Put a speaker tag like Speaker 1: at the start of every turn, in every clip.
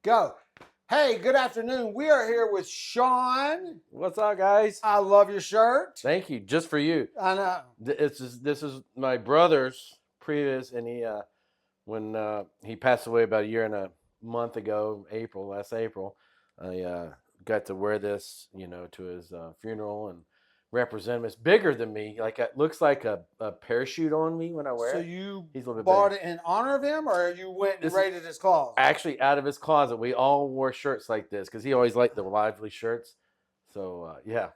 Speaker 1: Go. Hey, good afternoon. We are here with Shawn.
Speaker 2: What's up, guys?
Speaker 1: I love your shirt.
Speaker 2: Thank you. Just for you.
Speaker 1: I know.
Speaker 2: This is my brother's previous, and when he passed away about a year and a month ago, last April, I got to wear this, to his funeral and represent him. It's bigger than me. Like it looks like a parachute on me when I wear
Speaker 1: So
Speaker 2: it.
Speaker 1: you
Speaker 2: He's a little bit
Speaker 1: bought
Speaker 2: bigger.
Speaker 1: it in honor of him, or you went and
Speaker 2: This is
Speaker 1: raided his closet?
Speaker 2: actually out of his closet. We all wore shirts like this because he always liked the lively shirts. So yeah,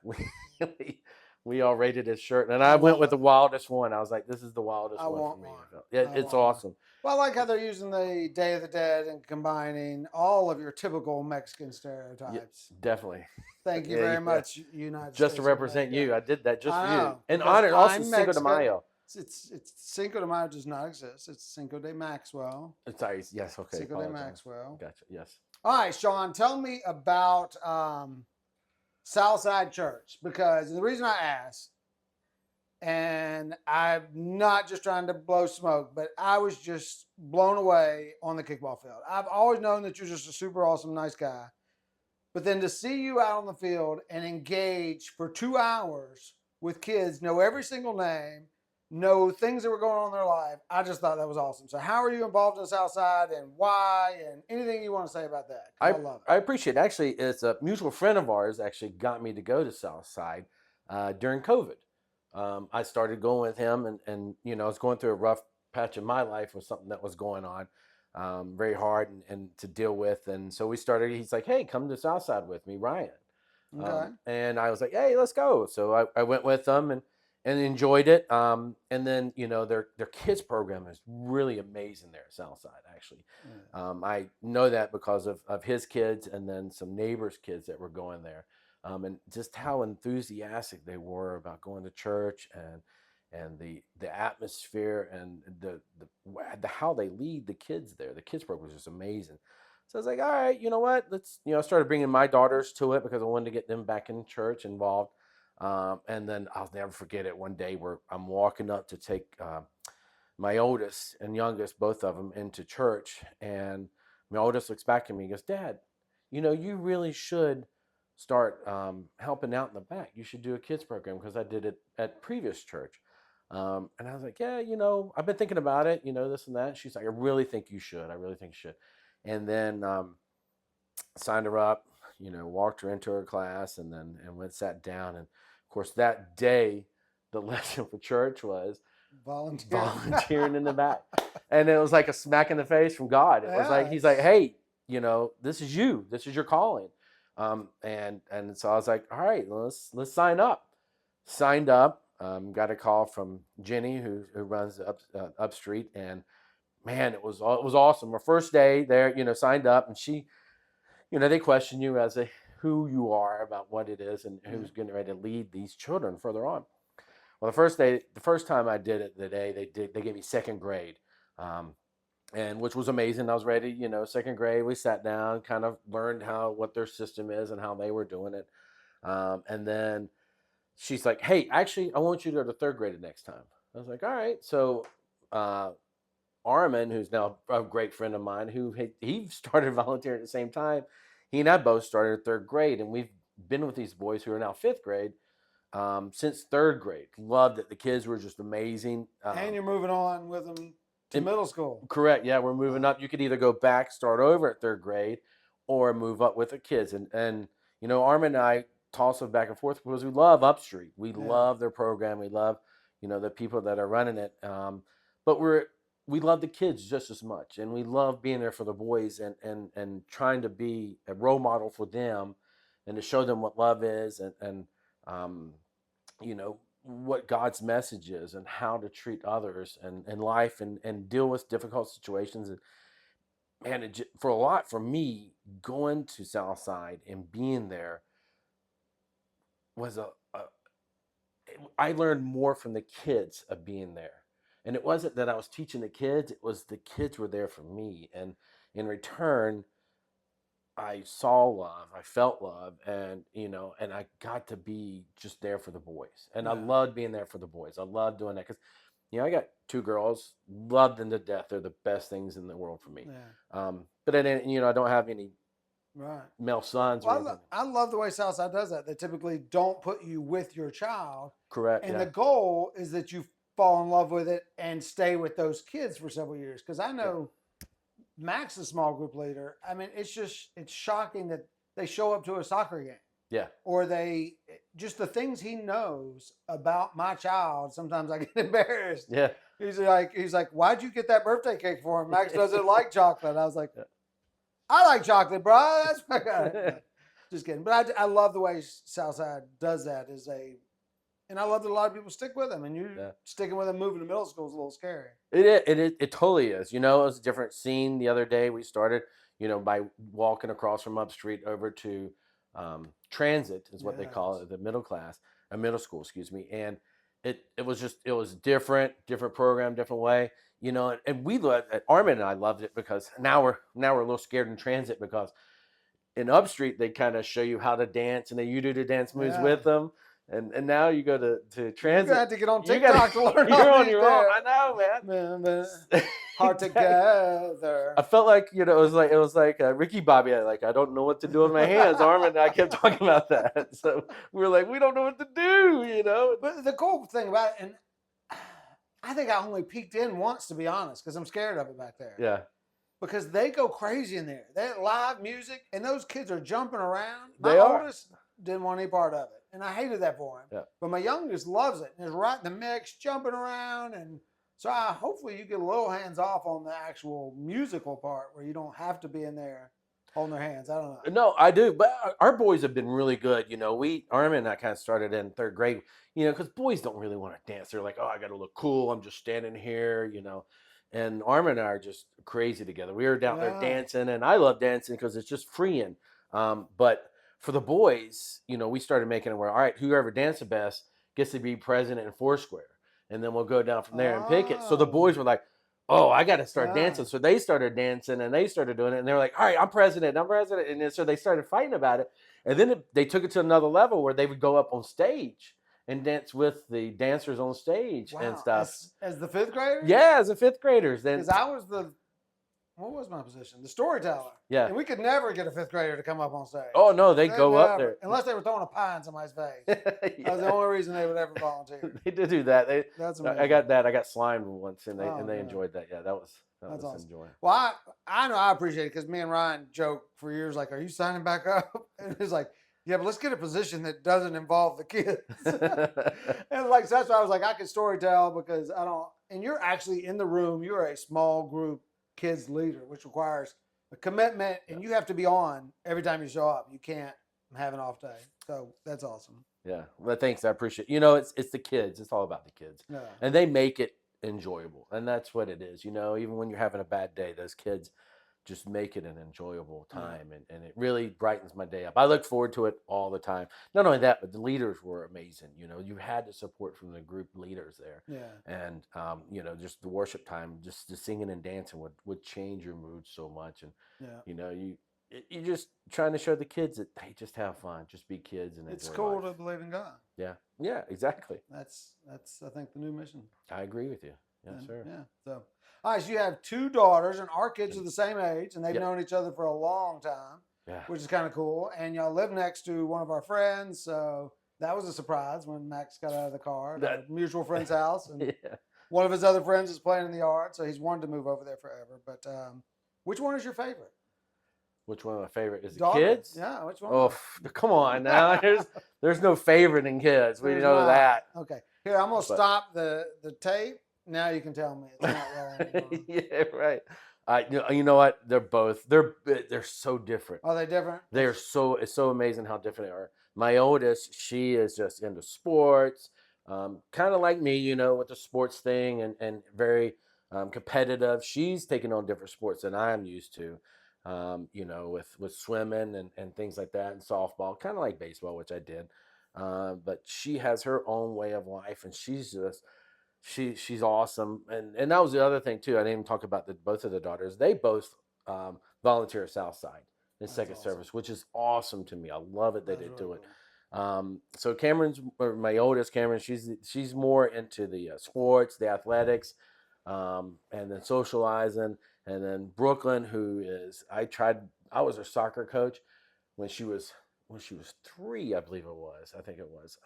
Speaker 2: we all rated his shirt, and
Speaker 1: I
Speaker 2: I went
Speaker 1: love
Speaker 2: with
Speaker 1: it.
Speaker 2: the wildest one. I was like, "This is the wildest
Speaker 1: I
Speaker 2: one for
Speaker 1: want
Speaker 2: me."
Speaker 1: one.
Speaker 2: Yeah,
Speaker 1: I
Speaker 2: it's
Speaker 1: want one.
Speaker 2: awesome.
Speaker 1: Well, I like how they're using the Day of the Dead and combining all of your typical Mexican
Speaker 2: Yeah,
Speaker 1: stereotypes.
Speaker 2: definitely.
Speaker 1: Thank you
Speaker 2: Yeah,
Speaker 1: very
Speaker 2: yeah.
Speaker 1: much, United
Speaker 2: Just to
Speaker 1: States of
Speaker 2: represent
Speaker 1: America.
Speaker 2: you, I did that just
Speaker 1: I
Speaker 2: for you.
Speaker 1: know,
Speaker 2: In
Speaker 1: because
Speaker 2: honor, also
Speaker 1: I'm
Speaker 2: Cinco de
Speaker 1: Mexican.
Speaker 2: Mayo.
Speaker 1: It's Cinco de Mayo does not exist. It's Cinco de Maxwell.
Speaker 2: Sorry, yes, okay,
Speaker 1: Cinco de
Speaker 2: apologize.
Speaker 1: Maxwell.
Speaker 2: Gotcha. Yes.
Speaker 1: All right, Shawn, tell me about Southside Church, because the reason I ask, and I'm not just trying to blow smoke, but I was just blown away on the kickball field. I've always known that you're just a super awesome, nice guy. But then to see you out on the field and engage for 2 hours with kids, know every single name, know things that were going on in their life, I just thought that was awesome. So, how are you involved in the South Side, and why, and anything you want to say about that? Because I love
Speaker 2: I
Speaker 1: it.
Speaker 2: appreciate it. Actually, it's a mutual friend of ours actually got me to go to Southside during COVID. I started going with him, and I was going through a rough patch in my life with something that was going on, very hard and to deal with. And so we started. He's like, "Hey, come to Southside with me, Ryan."
Speaker 1: Okay.
Speaker 2: And I was like, "Hey, let's go." So I went with them and enjoyed it. And then their kids program is really amazing there at Southside. Actually, I know that because of his kids and then some neighbors' kids that were going there, and just how enthusiastic they were about going to church and the atmosphere and the how they lead the kids there. The kids program is just amazing. So I was like, all right, you know what? Let's, I started bringing my daughters to it because I wanted to get them back in church involved. And then I'll never forget it. One day where I'm walking up to take my oldest and youngest, both of them, into church. And my oldest looks back at me and goes, Dad, you really should start helping out in the back. You should do a kids program because I did it at previous church. And I was like, yeah, I've been thinking about it, this and that. She's like, I really think you should. I really think you should. And then signed her up, walked her into her class and went sat down. And of course, that day, the lesson for church was volunteering in the back. And it was like a smack in the face from God. It was like, he's like, hey, this is you. This is your calling. And so I was like, all right, let's sign up. Signed up. Got a call from Jenny who runs up street, and man, it was awesome. Our first day there, signed up, and she, they question you as a who you are about what it is and who's getting ready to lead these children further on. Well, the first time I did it, they gave me second grade, and which was amazing. I was ready, second grade. We sat down, kind of learned what their system is and how they were doing it, and then she's like, "Hey, actually, I want you to go to third grade the next time." I was like, "All right." So Armin, who's now a great friend of mine, who he started volunteering at the same time. He and I both started third grade, and we've been with these boys who are now fifth grade since third grade. Loved it. The kids were just amazing.
Speaker 1: And you're moving on with them to middle school.
Speaker 2: Correct. Yeah, we're moving up. You could either go back, start over at third grade, or move up with the kids. And Armin and I toss them back and forth because we love Upstreet. We love their program. We love the people that are running it. But we love the kids just as much, and we love being there for the boys and trying to be a role model for them, and to show them what love is and um, what God's message is and how to treat others and in life and deal with difficult situations. And man, for me, going to Southside and being there was I learned more from the kids of being there. And it wasn't that I was teaching the kids, it was the kids were there for me. And in return, I saw love, I felt love, and I got to be just there for the boys. And I loved being there for the boys. I loved doing that because, I got two girls, loved them to death. They're the best things in the world for me. but I didn't, I don't have any
Speaker 1: Right.
Speaker 2: male sons or
Speaker 1: Well,
Speaker 2: anything.
Speaker 1: I love the way Southside does that. They typically don't put you with your child,
Speaker 2: Correct.
Speaker 1: and
Speaker 2: Yeah.
Speaker 1: the goal is that you fall in love with it and stay with those kids for several years. Because I know Max is small group leader. I mean, it's shocking that they show up to a soccer game
Speaker 2: Yeah.
Speaker 1: or they just the things he knows about my child. Sometimes I get embarrassed.
Speaker 2: Yeah.
Speaker 1: He's like, why'd you get that birthday cake for him? Max doesn't like chocolate. I was like,
Speaker 2: Yeah.
Speaker 1: I like chocolate, bro. That's my guy. No, just kidding. But I love the way Southside does that and I love that a lot of people stick with him. And you sticking with him moving to middle school is a little scary.
Speaker 2: It totally is. It was a different scene the other day. We started, by walking across from Upstreet over to Transit is what they call it, the middle school, excuse me. And it was different program, different way, and we loved it. Armin and I loved it because now we're a little scared in Transit because in Upstreet they kind of show you how to dance and you do the dance moves with them. And now you go to Transit.
Speaker 1: You're gonna have to get on TikTok to learn.
Speaker 2: You're
Speaker 1: all
Speaker 2: on
Speaker 1: these
Speaker 2: your own. I know, man.
Speaker 1: Heart together.
Speaker 2: I felt like it was like Ricky Bobby. I don't know what to do with my hands. Armin and I kept talking about that. So we were like, we don't know what to do.
Speaker 1: But the cool thing about it, and I think I only peeked in once, to be honest, because I'm scared of it back there.
Speaker 2: Yeah.
Speaker 1: Because they go crazy in there. They live music, and those kids are jumping around.
Speaker 2: My
Speaker 1: oldest didn't want any part of it, and I hated that for him.
Speaker 2: Yeah.
Speaker 1: But my youngest loves it, and is right in the mix, jumping around, and so hopefully you get a little hands off on the actual musical part where you don't have to be in there holding their hands. I don't know.
Speaker 2: No, I do, but our boys have been really good. Armin and I kind of started in third grade, because boys don't really want to dance. They're like, oh, I got to look cool. I'm just standing here, And Armin and I are just crazy together. We were down there dancing, and I love dancing because it's just freeing. But for the boys, we started making it where, all right, whoever dances the best gets to be president in Foursquare. And then we'll go down from there and pick it. So the boys were like, oh, I got to start dancing. So they started dancing and they started doing it. And they're like, all right, I'm president. And then, so they started fighting about it. And then they took it to another level where they would go up on stage and dance with the dancers on stage and stuff.
Speaker 1: As the fifth graders?
Speaker 2: Yeah, as the fifth graders.
Speaker 1: Because I was what was my position? The storyteller.
Speaker 2: Yeah.
Speaker 1: And we could never get a fifth grader to come up on stage.
Speaker 2: Oh, no, they go up there.
Speaker 1: Unless they were throwing a pie in somebody's face. That was the only reason they would ever volunteer.
Speaker 2: They did do that.
Speaker 1: That's amazing.
Speaker 2: I got slimed once, and they enjoyed that. Yeah, that was
Speaker 1: awesome.
Speaker 2: enjoyable.
Speaker 1: Well, I know I appreciate it because me and Ryan joked for years, like, are you signing back up? And it's like, yeah, but let's get a position that doesn't involve the kids. And so that's why I was like, I can storytell because I don't, and you're actually in the room, you're a small group kids leader, which requires a commitment, and you have to be on every time you show up. You can't have an off day. So that's awesome.
Speaker 2: Yeah. Well, thanks. I appreciate it. It's the kids. It's all about the kids.
Speaker 1: Yeah.
Speaker 2: And they make it enjoyable. And that's what it is. Even when you're having a bad day, those kids just make it an enjoyable time. And it really brightens my day up. I look forward to it all the time. Not only that, but the leaders were amazing. You had the support from the group leaders there.
Speaker 1: Yeah.
Speaker 2: And, just the worship time, just the singing and dancing would change your mood so much. And, you're just trying to show the kids that they just have fun, just be kids. And
Speaker 1: it's cool
Speaker 2: life.
Speaker 1: to believe in God.
Speaker 2: Yeah. Yeah, exactly.
Speaker 1: That's I think the new mission.
Speaker 2: I agree with you. Yes, sir.
Speaker 1: Yeah. So, all right. So you have two daughters, and our kids are the same age, and they've known each other for a long time, which is kind of cool. And y'all live next to one of our friends, so that was a surprise when Max got out of the car at a mutual friend's house, and one of his other friends is playing in the yard, so he's wanted to move over there forever. But which one is your favorite?
Speaker 2: Which one of my favorite is
Speaker 1: Daughter.
Speaker 2: The kids?
Speaker 1: Yeah, which one?
Speaker 2: Oh, come on now. There's no favorite in kids. We know that.
Speaker 1: Okay. Here, I'm gonna stop the tape. Now you can tell me it's not rolling.
Speaker 2: Yeah, right. You know what? They're both. They're so different.
Speaker 1: Are they different?
Speaker 2: It's so amazing how different they are. My oldest, she is just into sports, kind of like me, with the sports thing and very competitive. She's taking on different sports than I'm used to. With swimming and things like that, and softball, kind of like baseball, which I did. But she has her own way of life, and she's awesome. And that was the other thing too. I didn't even talk about both of the daughters. They both volunteer at Southside in second service, which is awesome to me. I love it that they do it. So Cameron's my oldest. Cameron, she's more into the sports, the athletics, and then socializing. And then Brooklyn, who is I was her soccer coach when she was 3, I believe it was. I think it was.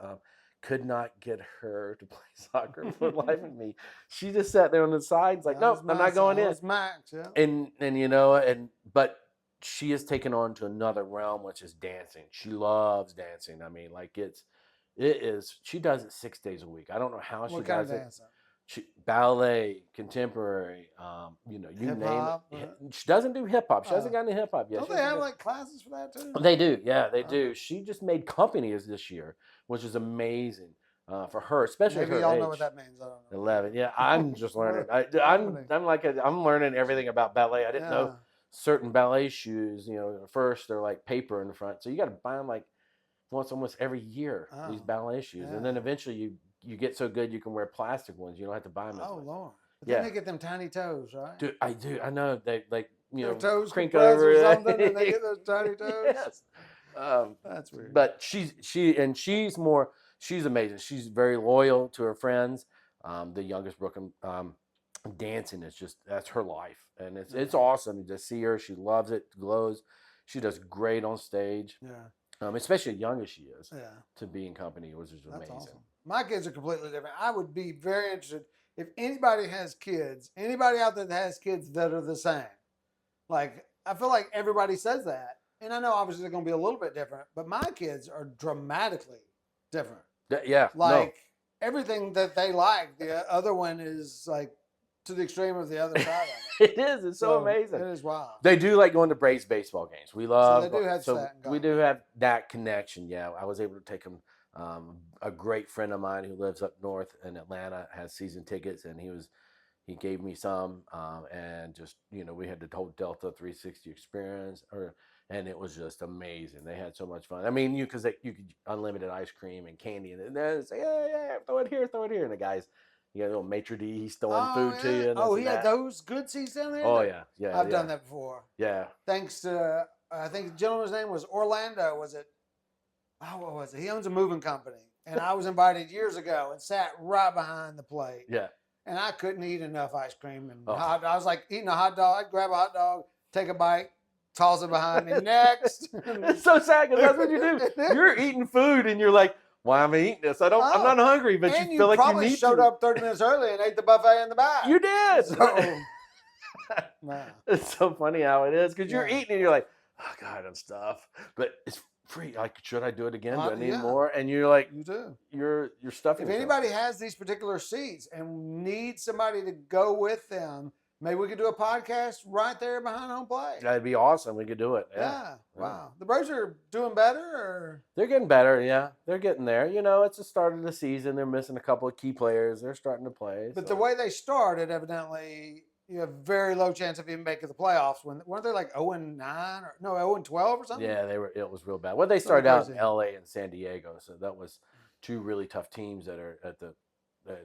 Speaker 2: Could not get her to play soccer for the life of me. She just sat there on the sides like, nope, I'm not going in.
Speaker 1: That's Max, yeah.
Speaker 2: And but she has taken on to another realm, which is dancing. She loves dancing. I mean, like it is. She does it 6 days a week. I don't know how she
Speaker 1: What kind
Speaker 2: does
Speaker 1: of
Speaker 2: it.
Speaker 1: dancing?
Speaker 2: Ballet, contemporary, you
Speaker 1: Hip
Speaker 2: name
Speaker 1: hop.
Speaker 2: it. She doesn't do hip hop. She hasn't got any hip hop yet.
Speaker 1: Don't they have like classes for that too?
Speaker 2: They do, yeah, they do. She just made companies this year, which is amazing for her, especially
Speaker 1: Maybe
Speaker 2: her
Speaker 1: y'all
Speaker 2: age.
Speaker 1: know what that means. I don't know.
Speaker 2: 11. Yeah, I'm just learning. I'm learning everything about ballet. I didn't know certain ballet shoes. First they're like paper in the front, so you got to buy them like once almost every year. These ballet shoes, and then eventually you get so good you can wear plastic ones. You don't have to buy them.
Speaker 1: Oh Lord! But
Speaker 2: yeah,
Speaker 1: then they get them tiny toes, right?
Speaker 2: Dude, I do. I know they like
Speaker 1: their toes
Speaker 2: crink
Speaker 1: over
Speaker 2: or
Speaker 1: something, and they get those tiny toes.
Speaker 2: Yes.
Speaker 1: That's weird.
Speaker 2: But she's amazing. She's very loyal to her friends. The youngest Brooklyn, dancing is that's her life, and it's awesome to see her. She loves it, glows. She does great on stage.
Speaker 1: Yeah.
Speaker 2: Especially young as she is.
Speaker 1: Yeah.
Speaker 2: To be in company was just amazing.
Speaker 1: Awesome. My kids are completely different. I would be very interested if anybody has kids, anybody out there that has kids that are the same. Like, I feel like everybody says that. And I know obviously they're going to be a little bit different, but my kids are dramatically different.
Speaker 2: Yeah.
Speaker 1: Like, everything that they like, the other one is like to the extreme of the other side of
Speaker 2: it. It is. It's so amazing.
Speaker 1: It is wild.
Speaker 2: They do like going to Braves baseball games. We love.
Speaker 1: So they do have that in
Speaker 2: we do have that connection. Yeah, I was able to take them. A great friend of mine who lives up north in Atlanta has season tickets, and he gave me some, and just we had the whole Delta 360 experience, and it was just amazing. They had so much fun. I mean, you could unlimited ice cream and candy, and then say, yeah, throw it here, and the guys. You got a little maitre d', he's throwing food to you.
Speaker 1: And he had those good seats down there?
Speaker 2: Oh, yeah.
Speaker 1: I've done that before.
Speaker 2: Yeah.
Speaker 1: Thanks to, I think the gentleman's name was Orlando, was it? Oh, what was it? He owns a moving company. And I was invited years ago and sat right behind the plate.
Speaker 2: Yeah.
Speaker 1: And I couldn't eat enough ice cream. And I was like eating a hot dog. I'd grab a hot dog, take a bite, toss it behind me. Next.
Speaker 2: It's so sad because that's what you do. You're eating food and you're like, why am I eating this? I'm not hungry, but you feel like you need to.
Speaker 1: You showed up 30 minutes early and ate the buffet in the back.
Speaker 2: You did.
Speaker 1: So,
Speaker 2: It's so funny how it is because you're eating and you're like, oh God, I'm stuffed. But it's free. Like, should I do it again? Do I need more? And you're like,
Speaker 1: you do.
Speaker 2: You're stuffing.
Speaker 1: If anybody has these particular seats and needs somebody to go with them, maybe we could do a podcast right there behind home plate.
Speaker 2: That'd be awesome. We could do it.
Speaker 1: Yeah. Wow. The Braves are doing better, or
Speaker 2: they're getting better. Yeah, they're getting there. It's the start of the season. They're missing a couple of key players. They're starting to play.
Speaker 1: But the way they started, evidently, you have very low chance of even making the playoffs. Weren't they like 0-9 or 0-12 or something?
Speaker 2: Yeah, they were. It was real bad. Well, they started out in L.A. and San Diego, so that was two really tough teams that are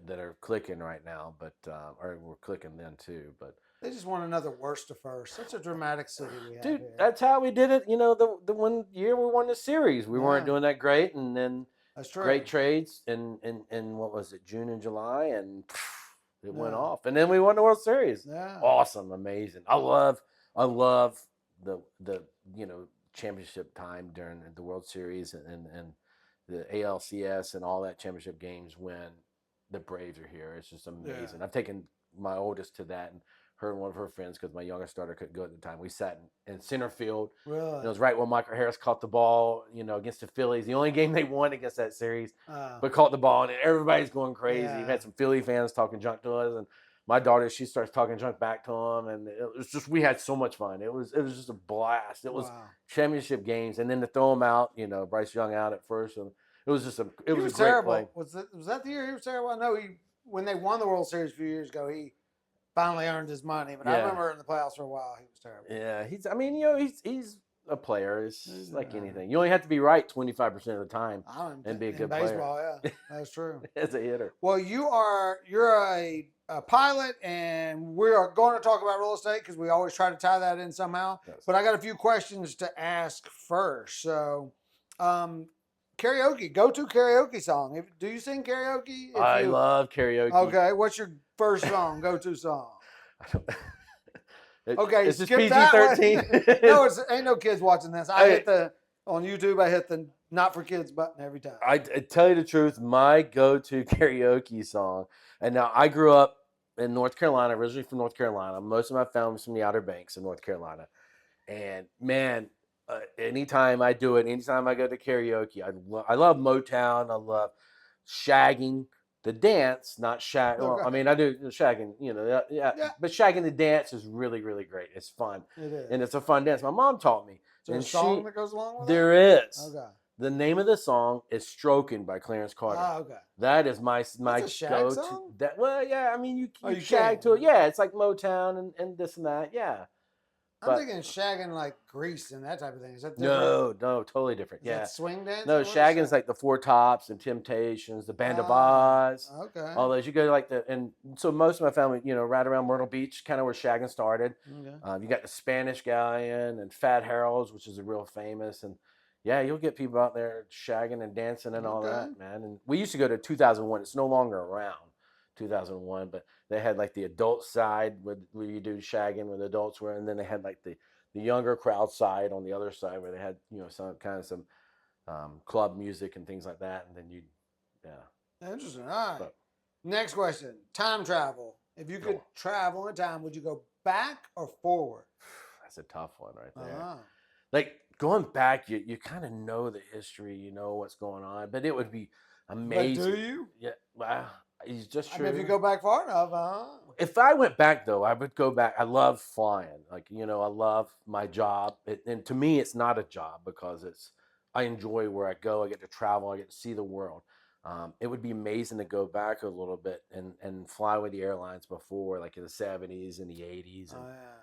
Speaker 2: that are clicking right now. But or were clicking then too. But
Speaker 1: they just want another worst to first. Such a dramatic city we have.
Speaker 2: Dude,
Speaker 1: here.
Speaker 2: That's how we did it. The one year we won the series, we weren't doing that great, and then
Speaker 1: that's true.
Speaker 2: Great trades in what was it, June and July, and it went off, and then we won the World Series.
Speaker 1: Yeah,
Speaker 2: awesome, amazing. I love the championship time during the World Series and the ALCS and all that championship games when the Braves are here. It's just amazing. I've taken my oldest to that, and her and one of her friends, because my youngest daughter couldn't go at the time. We sat in center field.
Speaker 1: Really?
Speaker 2: And it was right when Michael Harris caught the ball, against the Phillies. The only game they won against that series, but caught the ball, and everybody's going crazy.
Speaker 1: Yeah.
Speaker 2: We've had some Philly fans talking junk to us, and my daughter, she starts talking junk back to them, and it was just, we had so much fun. It was just a blast. It was championship games, and then to throw them out, Bryce Young out at first, and it was just a great
Speaker 1: terrible.
Speaker 2: play.
Speaker 1: Was that the year he was terrible? I know when they won the World Series a few years ago, he finally earned his money, but I remember in the playoffs for a while he was terrible.
Speaker 2: Yeah, he's a player. It's like anything. You only have to be right 25% of the time and be a good
Speaker 1: baseball,
Speaker 2: player.
Speaker 1: Yeah, that's true.
Speaker 2: As a hitter.
Speaker 1: Well, you're a pilot, and we are going to talk about real estate because we always try to tie that in somehow. Yes. But I got a few questions to ask first. So, karaoke, go-to karaoke song. Do you sing karaoke?
Speaker 2: I love karaoke.
Speaker 1: Okay, what's your first song, go-to song? Okay,
Speaker 2: It's just
Speaker 1: skip that one.
Speaker 2: PG-13.
Speaker 1: No, it's ain't no kids watching this. I
Speaker 2: Okay.
Speaker 1: hit the on YouTube. I hit the not for kids button every time.
Speaker 2: I tell you the truth, my go-to karaoke song, and now I grew up in North Carolina, originally from North Carolina. Most of my family's from the Outer Banks of North Carolina. And man, anytime I do it, anytime I go to karaoke, I love Motown. I love shagging the dance, not shag. Well, I
Speaker 1: Okay.
Speaker 2: mean, I do shagging, yeah.
Speaker 1: Yeah,
Speaker 2: But shagging the dance is really, really great. It's fun,
Speaker 1: it is.
Speaker 2: and it's a fun dance. My mom taught me,
Speaker 1: Is there a
Speaker 2: and
Speaker 1: song that goes along with it?
Speaker 2: there is.
Speaker 1: Okay.
Speaker 2: The name of the song is "Stroking" by Clarence Carter.
Speaker 1: Ah, okay.
Speaker 2: That is my
Speaker 1: That's a shag
Speaker 2: go-to.
Speaker 1: song?
Speaker 2: Well, yeah. I mean,
Speaker 1: Oh,
Speaker 2: you
Speaker 1: you
Speaker 2: shag
Speaker 1: can.
Speaker 2: to it. Yeah, it's like Motown and this and that. Yeah,
Speaker 1: I'm
Speaker 2: but
Speaker 1: thinking shagging like Grease and that type of thing. Is that different?
Speaker 2: no, totally different.
Speaker 1: Is
Speaker 2: Yeah,
Speaker 1: that swing dance?
Speaker 2: no,
Speaker 1: What is
Speaker 2: shagging's
Speaker 1: shag?
Speaker 2: like the Four Tops and Temptations, the Band of
Speaker 1: Ah,
Speaker 2: Oz,
Speaker 1: okay.
Speaker 2: all those. You go like and so most of my family, right around Myrtle Beach, kind of where shagging started.
Speaker 1: Okay.
Speaker 2: You got the Spanish Galleon and Fat Harold's, which is a real famous, and yeah, you'll get people out there shagging and dancing and all
Speaker 1: Okay.
Speaker 2: that, man. And we used to go to 2001. It's no longer around, 2001, but they had like the adult side where you do shagging with adults were, and then they had like the younger crowd side on the other side where they had some club music and things like that, and then yeah.
Speaker 1: Interesting. All right.
Speaker 2: But
Speaker 1: Next question. Time travel. If you could travel in time, would you go back or forward?
Speaker 2: that's a tough one right there.
Speaker 1: Uh-huh.
Speaker 2: Like going back, you kind of know the history, you know what's going on, but it would be amazing.
Speaker 1: But do you?
Speaker 2: Yeah, well, it's just true.
Speaker 1: I mean, if you go back far enough,
Speaker 2: If I went back though, I would go back. I love flying. Like, I love my job. And to me, it's not a job because I enjoy where I go. I get to travel. I get to see the world. It would be amazing to go back a little bit and fly with the airlines before, like in the 70s and the 80s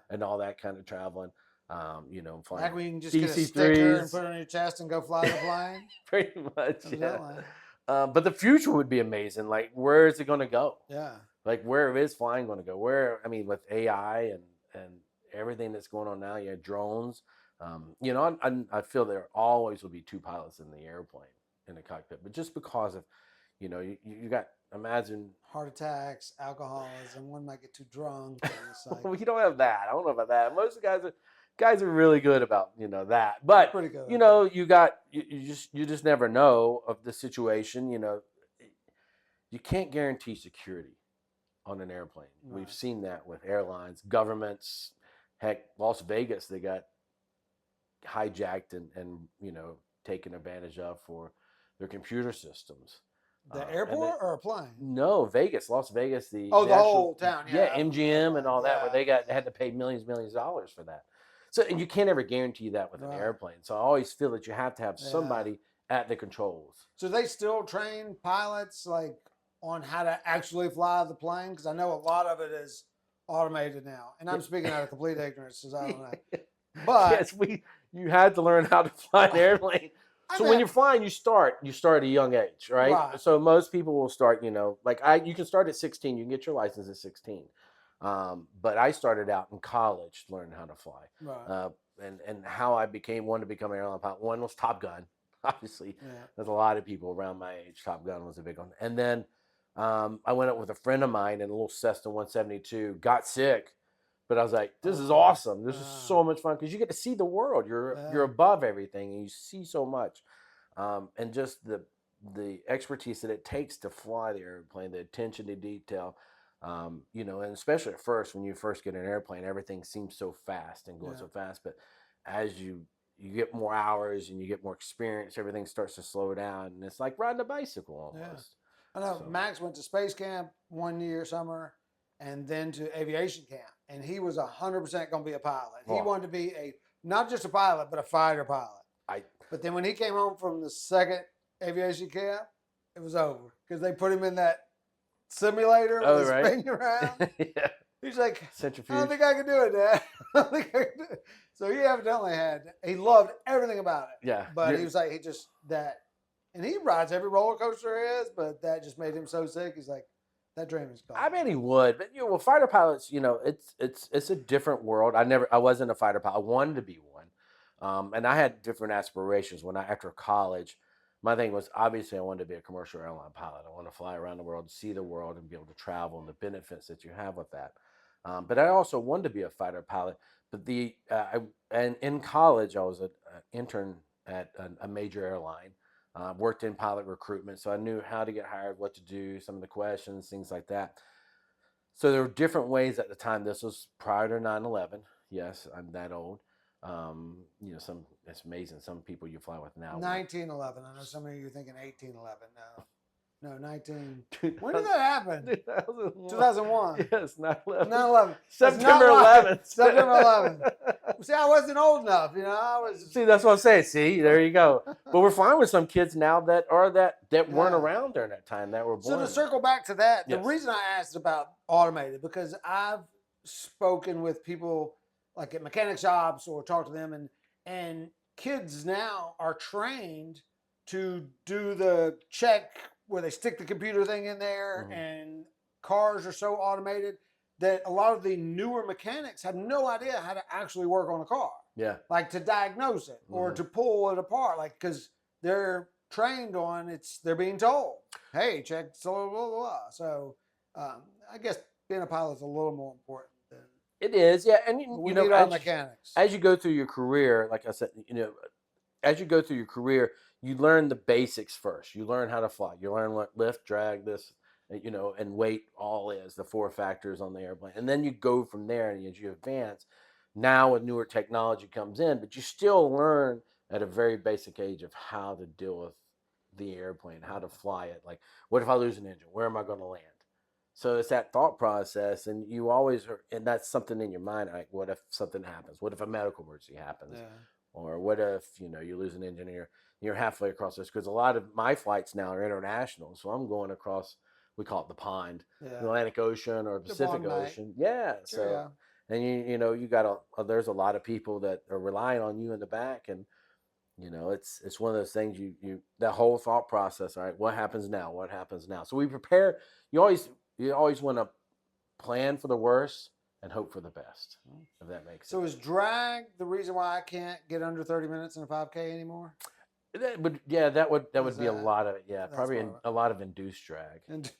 Speaker 2: and all that kind of traveling. Flying
Speaker 1: back when you can just get a sticker and
Speaker 2: DC-3s.
Speaker 1: put it on your chest and go fly the plane.
Speaker 2: Pretty much, yeah.
Speaker 1: Evidently.
Speaker 2: But the future would be amazing. Like, where is it going to go?
Speaker 1: Yeah.
Speaker 2: Like, where is flying going to go? With AI and everything that's going on now, you have drones. I feel there always will be two pilots in the airplane in the cockpit, but just because of, you got imagine
Speaker 1: Heart attacks, alcoholism. One might get too drunk. And it's like,
Speaker 2: we don't have that. I don't know about that. Most of the guys are really good about that, but
Speaker 1: pretty good.
Speaker 2: you just never know of the situation. You can't guarantee security on an airplane. Right. We've seen that with airlines, governments. Heck, Las Vegas, they got hijacked and taken advantage of for their computer systems.
Speaker 1: The airport or a plane?
Speaker 2: No, Vegas, Las Vegas. The
Speaker 1: whole town. Yeah,
Speaker 2: MGM and all that, where they had to pay millions of dollars for that. So, and you can't ever guarantee that with an airplane. So I always feel that you have to have somebody at the controls.
Speaker 1: So they still train pilots like on how to actually fly the plane? Because I know a lot of it is automated now, and I'm speaking out of complete ignorance because I don't know. But
Speaker 2: yes, you had to learn how to fly an airplane. So when you're flying, you start at a young age, right? So most people will start, you can start at 16. You can get your license at 16. But I started out in college learning how to fly.
Speaker 1: Right.
Speaker 2: And how I wanted to become an airline pilot. One was Top Gun. Obviously, there's a lot of people around my age. Top Gun was a big one. And then I went up with a friend of mine in a little Cessna 172, got sick. But I was like, this is awesome. This is so much fun because you get to see the world. You're above everything and you see so much. And just the expertise that it takes to fly the airplane, the attention to detail, and especially at first, when you first get an airplane, everything seems so fast and going so fast. But as you get more hours and you get more experience, everything starts to slow down. And it's like riding a bicycle almost.
Speaker 1: I know Max went to space camp one year, summer, and then to aviation camp. And he was 100% going to be a pilot. He wanted to be not just a pilot, but a fighter pilot. But then when he came home from the second aviation camp, it was over because they put him in that simulator with spinning around. He's like, centrifuge. I don't think I can do it, Dad. I don't think I can do it. So he evidently he loved everything about it. Yeah. But he was like, and he rides every roller coaster there is, but that just made him so sick. He's like, that dream is gone.
Speaker 2: I mean, he would, but fighter pilots, it's a different world. I wasn't a fighter pilot. I wanted to be one, and I had different aspirations. After college, my thing was obviously I wanted to be a commercial airline pilot. I want to fly around the world, see the world, and be able to travel and the benefits that you have with that. But I also wanted to be a fighter pilot. But and in college, I was an intern at a major airline. Worked in pilot recruitment, so I knew how to get hired, what to do, some of the questions, things like that. So there were different ways at the time. This was prior to 9/11. Yes, I'm that old. It's amazing. Some people you fly with now.
Speaker 1: 1911. I know some of you are thinking 1811. No, 19.
Speaker 2: 2000,
Speaker 1: When did that happen?
Speaker 2: 2001.
Speaker 1: 2001.
Speaker 2: Yes, 9/11.
Speaker 1: 9/11.
Speaker 2: September 11th.
Speaker 1: September 11th. See, I wasn't old enough. I was.
Speaker 2: See, that's what I'm saying. See, there you go. But we're fine with some kids now that weren't around during that time, that were born.
Speaker 1: So to circle back to that,
Speaker 2: Yes.
Speaker 1: the reason I asked about automated, because I've spoken with people like at mechanic shops or talk to them, and kids now are trained to do the check where they stick the computer thing in there, and cars are so automated that a lot of the newer mechanics have no idea how to actually work on a car.
Speaker 2: Yeah.
Speaker 1: Like to diagnose it or to pull it apart, like because they're trained on they're being told, hey, check blah blah blah. So I guess being a pilot is a little more important than
Speaker 2: it is. Yeah, and
Speaker 1: we need our mechanics.
Speaker 2: As you go through your career, like I said, as you go through your career, you learn the basics first. You learn how to fly. You learn what lift, drag, this, and weight all is, the 4 factors on the airplane. And then you go from there, and as you advance, now with newer technology comes in, but you still learn at a very basic age of how to deal with the airplane, how to fly it. Like, what if I lose an engine? Where am I going to land? So it's that thought process, and you always and that's something in your mind. Like, what if something happens? What if a medical emergency happens? Yeah. Or what if you lose an engine and you're halfway across this? Because a lot of my flights now are international, so I'm going across. We call it the pond, the Atlantic Ocean or Pacific Ocean. Yeah. So and you got there's a lot of people that are relying on you in the back, and it's one of those things. That whole thought process. All right, what happens now? What happens now? So we prepare. You always want to plan for the worst and hope for the best, if that makes sense.
Speaker 1: So is drag the reason why I can't get under 30 minutes in a 5K anymore?
Speaker 2: That would be a lot of it. Yeah, probably a lot of induced drag.
Speaker 1: And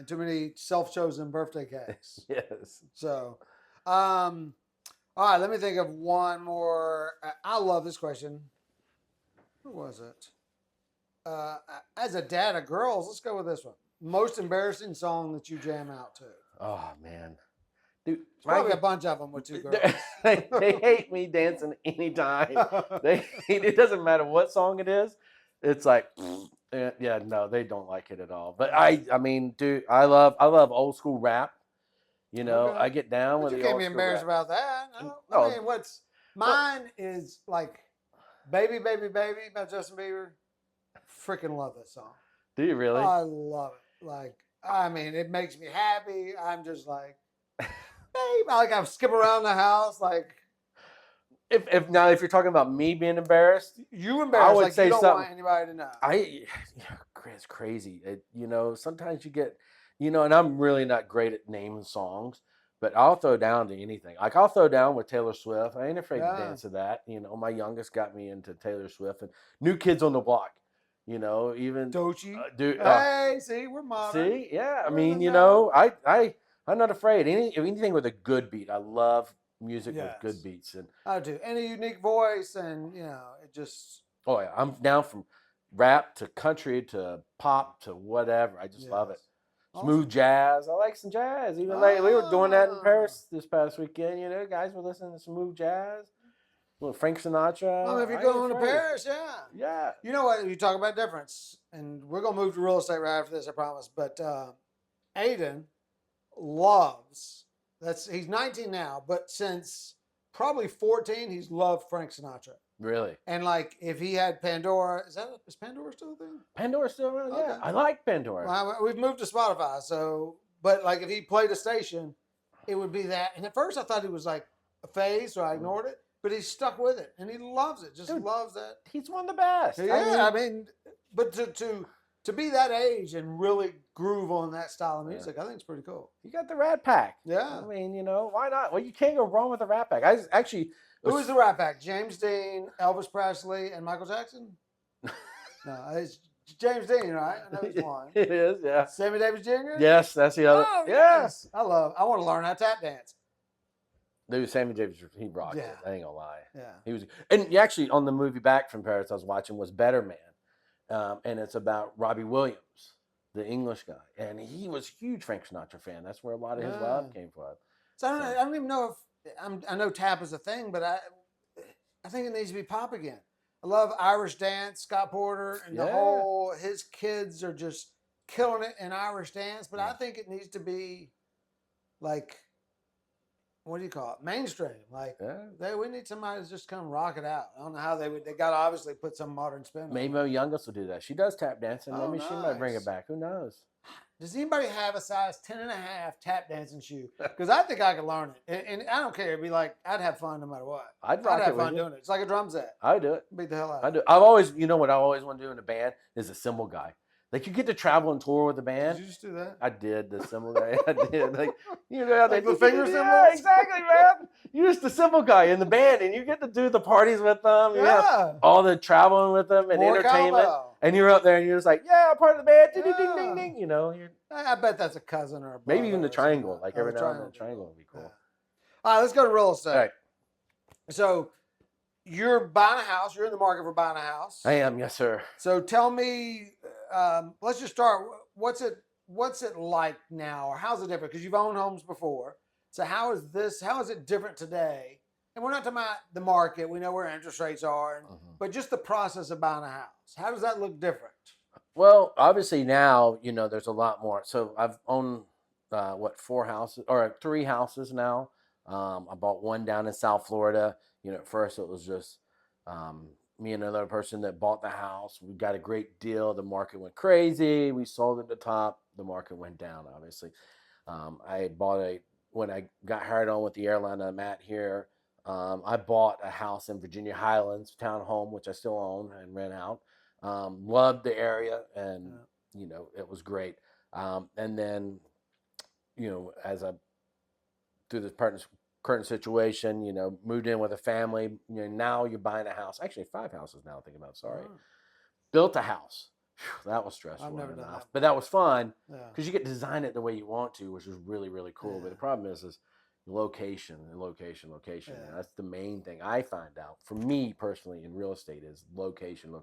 Speaker 1: too many self-chosen birthday cakes.
Speaker 2: Yes.
Speaker 1: So, all right, let me think of one more. I love this question. Who was it? As a dad of girls, let's go with this one. Most embarrassing song that you jam out to?
Speaker 2: Oh, man. Dude,
Speaker 1: probably a bunch of them with 2 girls.
Speaker 2: They hate me dancing anytime. It doesn't matter what song it is. It's like, yeah, no, they don't like it at all. But I mean, dude, I love old school rap. I get down with it.
Speaker 1: You can't be embarrassed about that. I mean, mine is like Baby, Baby, Baby by Justin Bieber. Freaking love that song.
Speaker 2: Do you really?
Speaker 1: I love it. Like, I mean, it makes me happy. I'm just like, babe, I skip around the house. Like,
Speaker 2: if you're talking about me being embarrassed,
Speaker 1: you embarrassed. I would say you don't want anybody to know.
Speaker 2: It's crazy. Sometimes you get, and I'm really not great at naming songs, but I'll throw down to anything. Like, I'll throw down with Taylor Swift. I ain't afraid to dance to that. My youngest got me into Taylor Swift and New Kids on the Block. Even
Speaker 1: Doechii. Hey, see, we're modern.
Speaker 2: See, yeah. I mean, I'm not afraid. Anything with a good beat. I love music with good beats, and
Speaker 1: I do. And a unique voice, and it just.
Speaker 2: Oh yeah, I'm down from rap to country to pop to whatever. I just love it. Smooth jazz. I like some jazz. Even we were doing that in Paris this past weekend. Guys were listening to smooth jazz. Well, Frank Sinatra.
Speaker 1: Well, if you're going to Paris,
Speaker 2: yeah.
Speaker 1: You know what? You talk about difference, and we're gonna move to real estate right after this, I promise. But Aiden loves. He's 19 now, but since probably 14, he's loved Frank Sinatra.
Speaker 2: Really?
Speaker 1: And like, if he had Pandora, is Pandora still a thing?
Speaker 2: Pandora's still around. Okay. Yeah, I like Pandora.
Speaker 1: Well, we've moved to Spotify, but like if he played a station, it would be that. And at first, I thought it was like a phase, so I ignored it. But he's stuck with it, and he loves it. Loves that.
Speaker 2: He's one of the best.
Speaker 1: Yeah, I mean, but to be that age and really groove on that style of music, I think it's pretty cool.
Speaker 2: You got the Rat Pack.
Speaker 1: Yeah.
Speaker 2: I mean, why not? Well, you can't go wrong with the Rat Pack.
Speaker 1: Who is the Rat Pack? James Dean, Elvis Presley, and Michael Jackson? No, it's James Dean, right? I know he's one.
Speaker 2: It is, yeah.
Speaker 1: Sammy Davis Jr.
Speaker 2: Yes, that's the other.
Speaker 1: Oh
Speaker 2: Yeah.
Speaker 1: yes, I want to learn how to tap dance.
Speaker 2: Dude, Sammy Davis, he rocked
Speaker 1: Yeah.
Speaker 2: it. I ain't gonna lie.
Speaker 1: Yeah.
Speaker 2: He was, and you actually on the movie Back from Paris I was watching was Better Man, and it's about Robbie Williams, the English guy, and he was a huge Frank Sinatra fan. That's where a lot of his love came from.
Speaker 1: So I don't even know if I know tap is a thing, but I think it needs to be pop again. I love Irish dance, Scott Porter, and the whole. His kids are just killing it in Irish dance, but I think it needs to be like, what do you call it? Mainstream. Like we need somebody to just come rock it out. I don't know how they would. They got to obviously put some modern spin on it.
Speaker 2: Maybe my youngest will do that. She does tap dancing.
Speaker 1: Oh,
Speaker 2: Maybe she might bring it back. Who knows?
Speaker 1: Does anybody have a size 10.5 tap dancing shoe? Because I think I could learn it, and I don't care. It'd be like I'd have fun no matter what.
Speaker 2: I'd
Speaker 1: have fun doing it. It's like a drum set.
Speaker 2: I do it.
Speaker 1: Beat the hell out.
Speaker 2: I do. I've always, you know, what I always want to do in a band is a cymbal guy. Like you get to travel and tour with a band.
Speaker 1: Did you just do that?
Speaker 2: I did the cymbal guy. I did. Like you know,
Speaker 1: like the finger cymbals.
Speaker 2: Yeah, exactly, man. You're just the cymbal guy in the band, and you get to do the parties with them. You have all the traveling with them and
Speaker 1: more
Speaker 2: entertainment.
Speaker 1: Cowbell.
Speaker 2: And you're up there, and you're just like, yeah, I'm part of the band. Ding, ding, ding, ding, ding. You know,
Speaker 1: I bet that's a cousin or a brother.
Speaker 2: Maybe even the triangle. Like every now and then, the triangle would be cool.
Speaker 1: Yeah. All right, let's go to real estate.
Speaker 2: All right.
Speaker 1: So you're buying a house. You're in the market for buying a house.
Speaker 2: I am, yes, sir.
Speaker 1: So tell me, let's just start. What's it like now, or how's it different? Because you've owned homes before. So how is it different today? And we're not talking about the market. We know where interest rates are, but just the process of buying a house. How does that look different?
Speaker 2: Well, obviously now, you know, there's a lot more. So I've owned, 3 houses now. I bought one down in South Florida. You know, at first it was just me and another person that bought the house. We got a great deal. The market went crazy. We sold at the top. The market went down, obviously. When I got hired on with the airline I'm at here, I bought a house in Virginia Highlands, townhome, which I still own and rent out. Loved the area, and you know, it was great. And then, you know, through this current situation, you know, moved in with a family. You know, now you're buying a house. Actually, 5 houses now. Thinking about built a house. Whew, that was stressful.
Speaker 1: I've never done that.
Speaker 2: But that was fun because you get to design it the way you want to, which is really, really cool. But the problem is location.
Speaker 1: Yeah.
Speaker 2: That's the main thing I find out for me personally in real estate is locations,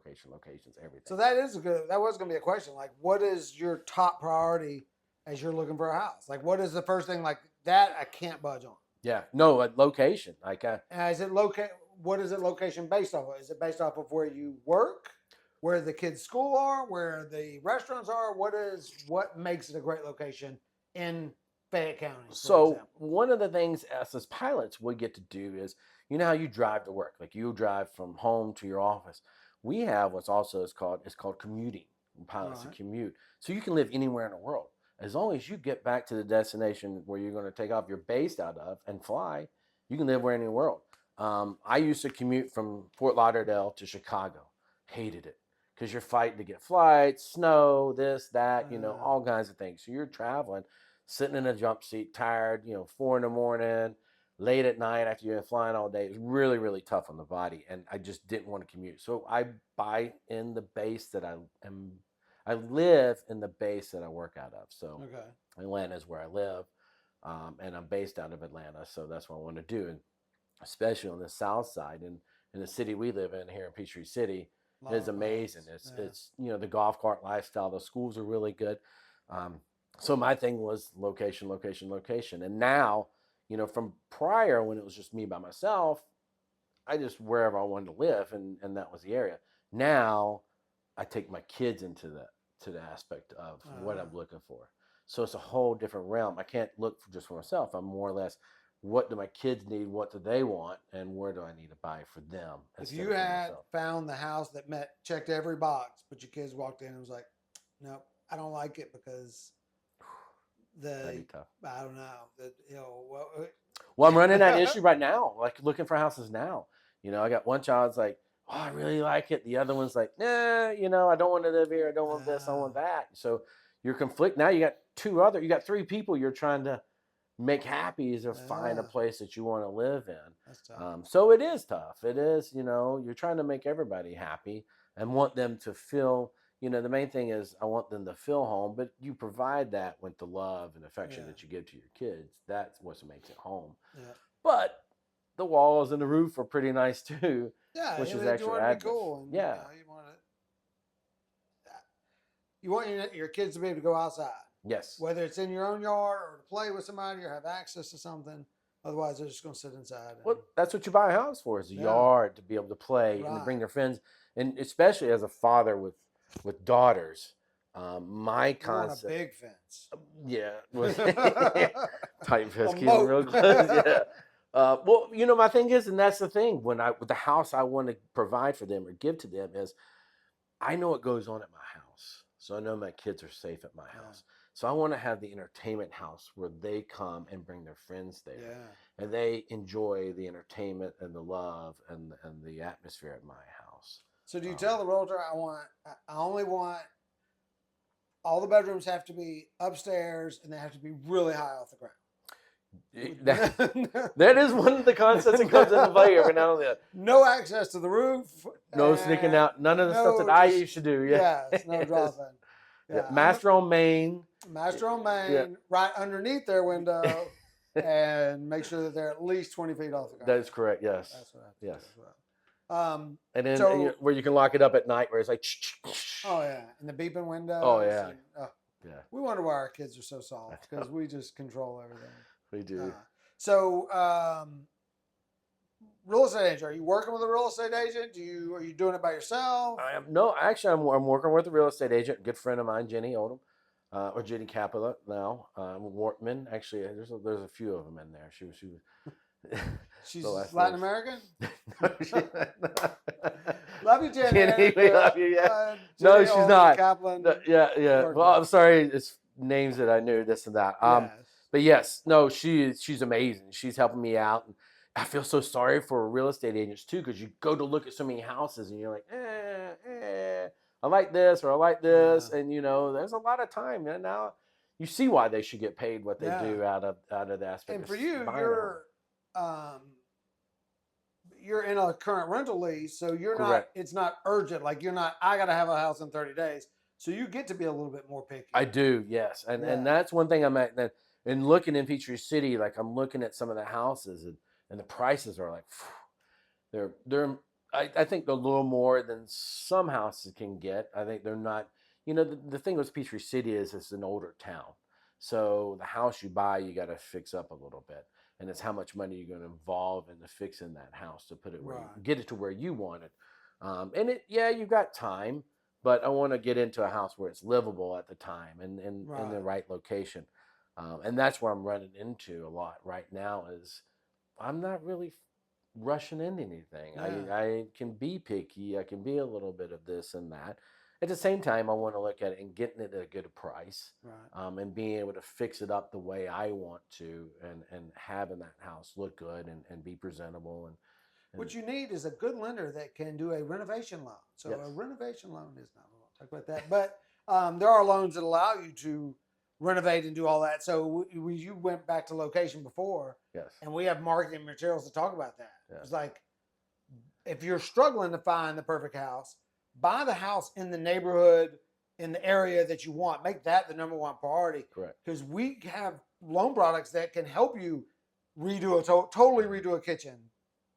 Speaker 2: everything.
Speaker 1: So that was going to be a question. Like, what is your top priority as you're looking for a house? Like, what is the first thing like that I can't budge on?
Speaker 2: Yeah, no, location. Like,
Speaker 1: what is it location based off of? Is it based off of where you work, where the kids' school are, where the restaurants are? What makes it a great location in Fayette County?
Speaker 2: So one of the things as pilots we get to do is, you know how you drive to work, like you drive from home to your office. We have what's also called commuting. Pilots commute, so you can live anywhere in the world as long as you get back to the destination where you're going to take off your base out of and fly. You can live anywhere in the world. I used to commute from Fort Lauderdale to Chicago. Hated it because you're fighting to get flights, snow, this, that, you know, all kinds of things. So you're traveling, sitting in a jump seat, tired, you know, 4 a.m, late at night after you've been flying all day. It's really, really tough on the body. And I just didn't want to commute. So I buy in the base that I live in the base that I work out of. So Atlanta is where I live. And I'm based out of Atlanta. So that's what I want to do. And especially on the Southside and in the city we live in here in Peachtree City, is amazing. It's, you know, the golf cart lifestyle, the schools are really good. So my thing was location. And now, you know, from prior when it was just me by myself, I just wherever I wanted to live and that was the area. Now I take my kids into the aspect of what I'm looking for. So it's a whole different realm. I can't look just for myself. I'm more or less, what do my kids need? What do they want? And where do I need to buy for them?
Speaker 1: If you had found the house that checked every box, but your kids walked in and was like, nope, I don't like it because
Speaker 2: that'd be tough.
Speaker 1: I don't know.
Speaker 2: Well, I'm running that issue right now, like looking for houses now. You know, I got one child's like, oh, I really like it. The other one's like, nah, you know, I don't want to live here. I don't want this. I want that. So you're conflict. Now you got 3 people you're trying to make happy is to find a place that you want to live in.
Speaker 1: That's tough.
Speaker 2: So it is tough. It is, you know, you're trying to make everybody happy and want them to feel, the main thing is I want them to feel home, but you provide that with the love and affection
Speaker 1: Yeah.
Speaker 2: that you give to your kids. That's what makes it home.
Speaker 1: Yeah.
Speaker 2: But the walls and the roof are pretty nice too,
Speaker 1: Yeah.
Speaker 2: which is
Speaker 1: You
Speaker 2: extra
Speaker 1: want to be
Speaker 2: added.
Speaker 1: cool. And,
Speaker 2: Yeah.
Speaker 1: you want your kids to be able to go outside,
Speaker 2: Yes.
Speaker 1: whether it's in your own yard or to play with somebody or have access to something. Otherwise, they're just going to sit inside.
Speaker 2: Well, that's what you buy a house for, is a yard to be able to play and to bring their friends. And especially as a father with daughters, my concept.
Speaker 1: You want a big fence.
Speaker 2: Yeah. Tight fence, keep them real close. Yeah. Well, my thing is, and that's the thing, with the house I want to provide for them or give to them is, I know what goes on at my house. So I know my kids are safe at my house. So I want to have the entertainment house where they come and bring their friends there.
Speaker 1: Yeah.
Speaker 2: And they enjoy the entertainment and the love and the atmosphere at my house.
Speaker 1: So do you tell the realtor, I only want, all the bedrooms have to be upstairs and they have to be really high off the ground?
Speaker 2: That is one of the concepts that comes into play every now and then.
Speaker 1: No access to the roof.
Speaker 2: No sneaking out. None of the stuff that I used to do.
Speaker 1: Yeah. Yes, no dropping.
Speaker 2: Yeah. Master on main.
Speaker 1: Master on main, right underneath their window, and make sure that they're at least 20 feet off the ground.
Speaker 2: That is correct. Yes.
Speaker 1: That's what I
Speaker 2: yes.
Speaker 1: as well.
Speaker 2: And then where you can lock it up at night, where it's like.
Speaker 1: Oh yeah, and the beeping windows.
Speaker 2: Oh yeah.
Speaker 1: Yeah. We wonder why our kids are so soft, because we just control everything.
Speaker 2: We do.
Speaker 1: Real estate agent. Are you working with a real estate agent? Are you doing it by yourself?
Speaker 2: No, actually, I'm working with a real estate agent, a good friend of mine, Jenny Odom, or Jenny Capella now. Wortman. Actually, there's a few of them in there. She was.
Speaker 1: She's Latin American. Love you, Jenny.
Speaker 2: Jenny, we love you. Yeah. No, she's not.
Speaker 1: Kaplan,
Speaker 2: yeah. Well, I'm sorry. It's names that I knew. This and that. But yes, no, she's amazing. She's helping me out. And I feel so sorry for real estate agents too, because you go to look at so many houses and you're like, I like this or I like this, and there's a lot of time. And now you see why they should get paid what they do out of the aspect.
Speaker 1: And for you, you're in a current rental lease, so you're not. It's not urgent. Like you're not. I got to have a house in 30 days, so you get to be a little bit more picky. I do, yes, and that's one thing I'm at. And looking in Peachtree City, like I'm looking at some of the houses, and the prices are like, they're. I think they're a little more than some houses can get. I think they're not. The thing with Peachtree City is it's an older town, so the house you buy, you got to fix up a little bit, and it's how much money you're going to involve into fixing that house to put it where you get it to where you want it. And you've got time, but I want to get into a house where it's livable at the time and in the right location. And that's where I'm running into a lot right now is I'm not really rushing into anything. I can be picky. I can be a little bit of this and that. At the same time, I want to look at it and getting it at a good price, and being able to fix it up the way I want to, and having that house look good and be presentable. And what you need is a good lender that can do a renovation loan. So a renovation loan is not. We won't talk about that, but there are loans that allow you to renovate and do all that. So you went back to location before, and we have marketing materials to talk about that. It's like, if you're struggling to find the perfect house, buy the house in the neighborhood, in the area that you want. Make that the number one priority.
Speaker 2: Correct.
Speaker 1: Because we have loan products that can help you totally redo a kitchen,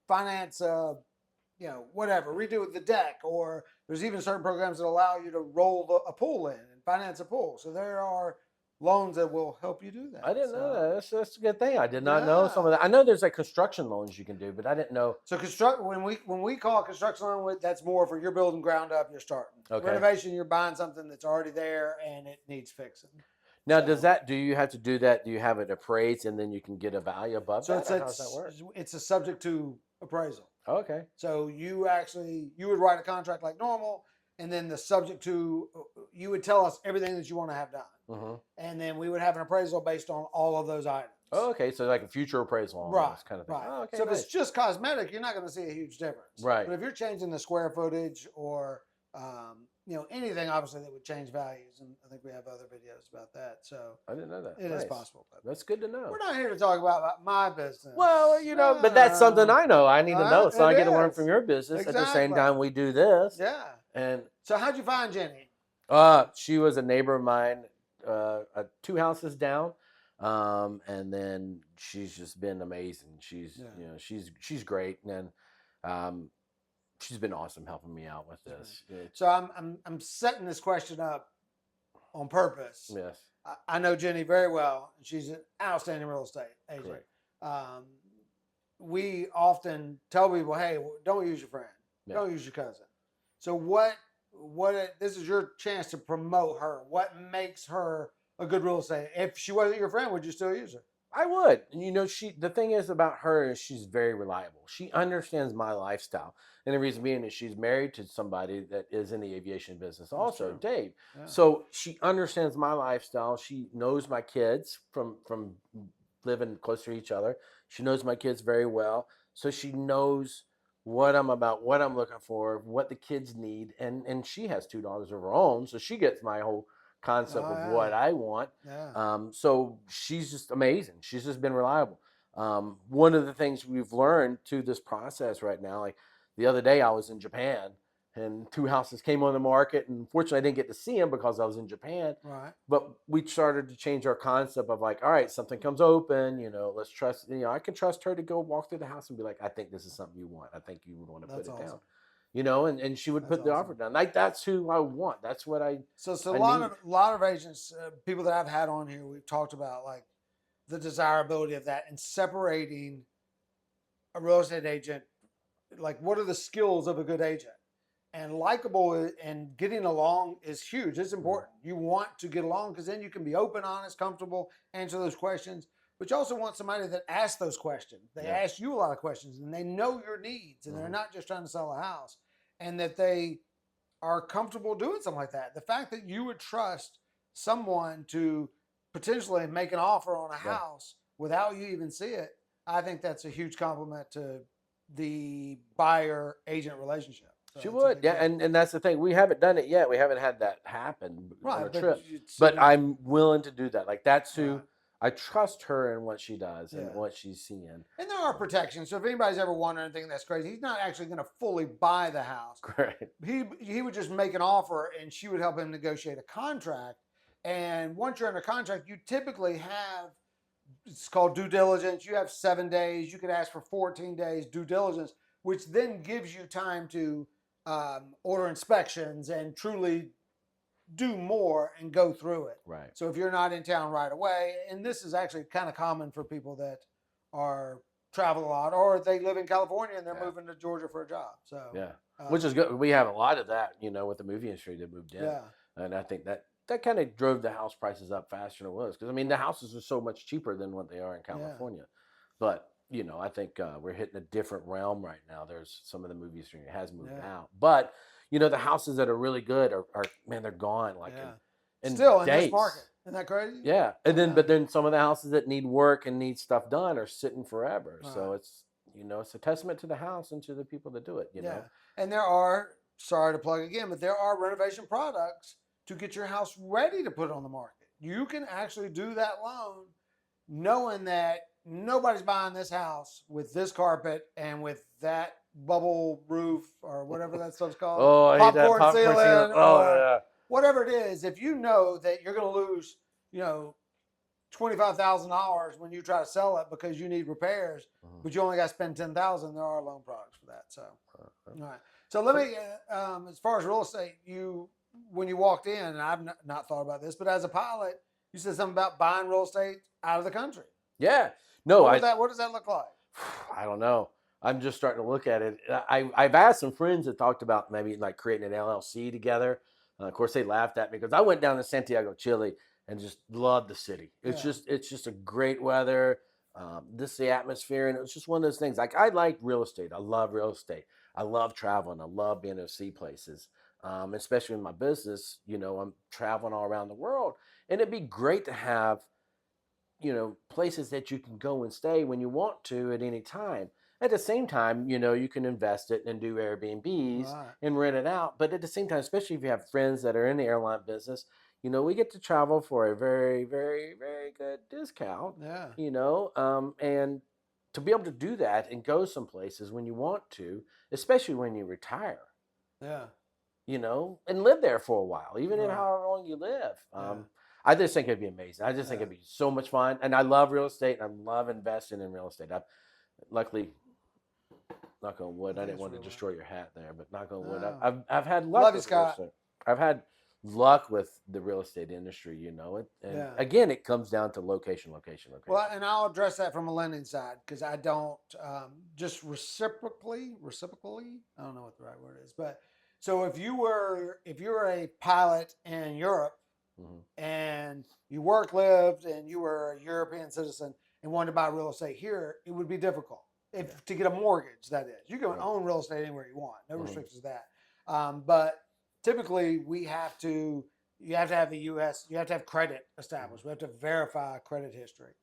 Speaker 1: finance, whatever, redo the deck, or there's even certain programs that allow you to roll a pool in and finance a pool. So there are loans that will help you do that.
Speaker 2: I didn't know that. That's a good thing. I did not know some of that. I know there's like construction loans you can do, but I didn't know.
Speaker 1: So when we call a construction loan, that's more for you're building ground up, you're starting.
Speaker 2: Okay.
Speaker 1: Renovation, you're buying something that's already there and it needs fixing.
Speaker 2: Now, do you have to do that? Do you have it appraised and then you can get a value above that? How does that work?
Speaker 1: It's a subject to appraisal.
Speaker 2: Okay.
Speaker 1: So you would write a contract like normal, and then the subject to, you would tell us everything that you want to have done.
Speaker 2: Mm-hmm.
Speaker 1: And then we would have an appraisal based on all of those items.
Speaker 2: Oh, okay. So like a future appraisal almost kind of thing.
Speaker 1: Right.
Speaker 2: Oh, okay,
Speaker 1: so if it's just cosmetic, you're not going to see a huge difference.
Speaker 2: Right.
Speaker 1: But if you're changing the square footage or, anything obviously that would change values, and I think we have other videos about that. So
Speaker 2: I didn't know that.
Speaker 1: It is possible.
Speaker 2: That's good to know.
Speaker 1: We're not here to talk about my business.
Speaker 2: Well, but that's something I know. I need to know. So I get to learn from your business. Exactly. At the same time we do this.
Speaker 1: Yeah.
Speaker 2: And
Speaker 1: so how'd you find Jenny?
Speaker 2: She was a neighbor of mine, 2 houses down, and then she's just been amazing. She's
Speaker 1: Yeah.
Speaker 2: she's great, and um, she's been awesome helping me out with
Speaker 1: That's great.
Speaker 2: this.
Speaker 1: So I'm setting this question up on purpose.
Speaker 2: Yes,
Speaker 1: I know Jenny very well. She's an outstanding real estate agent.
Speaker 2: correct.
Speaker 1: Um, we often tell people, "Hey, don't use your friend,
Speaker 2: Yeah.
Speaker 1: don't use your cousin." So this is your chance to promote her. What makes her a good real estate? If she wasn't your friend, would you still use her?
Speaker 2: I would. And the thing is about her is she's very reliable. She understands my lifestyle. And the reason being is she's married to somebody that is in the aviation business also,
Speaker 1: true.
Speaker 2: Dave.
Speaker 1: Yeah.
Speaker 2: So she understands my lifestyle. She knows my kids from living close to each other. She knows my kids very well. So she knows what I'm about, what I'm looking for, what the kids need. And she has 2 daughters of her own. So she gets my whole concept of what I want.
Speaker 1: Yeah.
Speaker 2: So she's just amazing. She's just been reliable. One of the things we've learned to this process right now, like the other day I was in Japan and 2 houses came on the market, and fortunately I didn't get to see them because I was in Japan.
Speaker 1: Right.
Speaker 2: But we started to change our concept of like, all right, something comes open, let's trust, I can trust her to go walk through the house and be like, I think this is something you want. I think you would want to
Speaker 1: That's
Speaker 2: put it
Speaker 1: awesome.
Speaker 2: down. And she would
Speaker 1: That's
Speaker 2: put the offer
Speaker 1: awesome.
Speaker 2: down. Like that's who I want. That's what I
Speaker 1: So
Speaker 2: I
Speaker 1: a lot
Speaker 2: need.
Speaker 1: of agents, people that I've had on here, we've talked about like the desirability of that and separating a real estate agent. Like, what are the skills of a good agent? And likable and getting along is huge. It's important. You want to get along because then you can be open, honest, comfortable, answer those questions. But you also want somebody that asks those questions. They ask you a lot of questions and they know your needs and they're not just trying to sell a house, and that they are comfortable doing something like that. The fact that you would trust someone to potentially make an offer on a house without you even see it, I think that's a huge compliment to the buyer agent relationship. So
Speaker 2: She would, yeah, and that's the thing. We haven't done it yet. We haven't had that happen on a trip. But I'm willing to do that. Like that's who I trust her and what she does and what she's seeing.
Speaker 1: And there are protections. So if anybody's ever wondering anything that's crazy, he's not actually going to fully buy the house.
Speaker 2: Great.
Speaker 1: He would just make an offer, and she would help him negotiate a contract. And once you're under contract, you typically have, it's called due diligence. You have 7 days. You could ask for 14 days due diligence, which then gives you time to order inspections and truly do more and go through it.
Speaker 2: Right.
Speaker 1: So if you're not in town right away, and this is actually kind of common for people that are travel a lot, or they live in California and they're moving to Georgia for a job. So
Speaker 2: which is good. We have a lot of that, with the movie industry that moved in, and I think that kind of drove the house prices up faster than it was, because I mean the houses are so much cheaper than what they are in California. But I think we're hitting a different realm right now. There's some of the movie industry has moved out, but the houses that are really good are man, they're gone like in
Speaker 1: still
Speaker 2: days.
Speaker 1: In this market. Isn't that crazy?
Speaker 2: Yeah, and then but then some of the houses that need work and need stuff done are sitting forever. So it's it's a testament to the house and to the people that do it. You know,
Speaker 1: and there are, sorry to plug again, but there are renovation products to get your house ready to put on the market. You can actually do that loan knowing that nobody's buying this house with this carpet and with that bubble roof or whatever that stuff's called.
Speaker 2: Oh, I hate that popcorn ceiling.
Speaker 1: Or whatever it is. If you know that you're going to lose, $25,000 when you try to sell it because you need repairs, but you only got to spend $10,000, there are loan products for that. So, all right. So let me, as far as real estate, when you walked in, and I've not thought about this, but as a pilot, you said something about buying real estate out of the country.
Speaker 2: Yeah. No,
Speaker 1: what does that look like?
Speaker 2: I don't know. I'm just starting to look at it. I've asked some friends that talked about maybe like creating an LLC together. Of course, they laughed at me because I went down to Santiago, Chile, and just loved the city. It's just a great weather. The atmosphere, and it was just one of those things. Like I like real estate. I love real estate. I love traveling. I love being able to see places. Especially in my business, I'm traveling all around the world, and it'd be great to have places that you can go and stay when you want to at any time. At the same time, you can invest it and do Airbnbs and rent it out. But at the same time, especially if you have friends that are in the airline business, we get to travel for a very, very, very good discount.
Speaker 1: Yeah.
Speaker 2: And to be able to do that and go some places when you want to, especially when you retire.
Speaker 1: Yeah.
Speaker 2: and live there for a while, even in
Speaker 1: Right.
Speaker 2: however long you live.
Speaker 1: Yeah.
Speaker 2: I just think it'd be amazing. I just think
Speaker 1: Yeah.
Speaker 2: it'd be so much fun. And I love real estate, and I love investing in real estate. Luckily, knock on wood,
Speaker 1: I
Speaker 2: I
Speaker 1: think
Speaker 2: didn't
Speaker 1: it's
Speaker 2: want to
Speaker 1: real
Speaker 2: destroy your hat there, but knock on wood,
Speaker 1: No.
Speaker 2: I've had luck
Speaker 1: Love you,
Speaker 2: with real
Speaker 1: Scott.
Speaker 2: estate. I've had luck with the real estate industry, and
Speaker 1: Yeah.
Speaker 2: again, it comes down to location.
Speaker 1: Well, and I'll address that from a lending side because I don't just reciprocally. I don't know what the right word is, but so if you were a pilot in Europe and you lived, and you were a European citizen and wanted to buy real estate here, it would be difficult to get a mortgage. That is, you can
Speaker 2: Right.
Speaker 1: own real estate anywhere you want, no
Speaker 2: Mhm.
Speaker 1: restrictions to that. But typically, you have to have you have to have credit established. We have to verify credit history.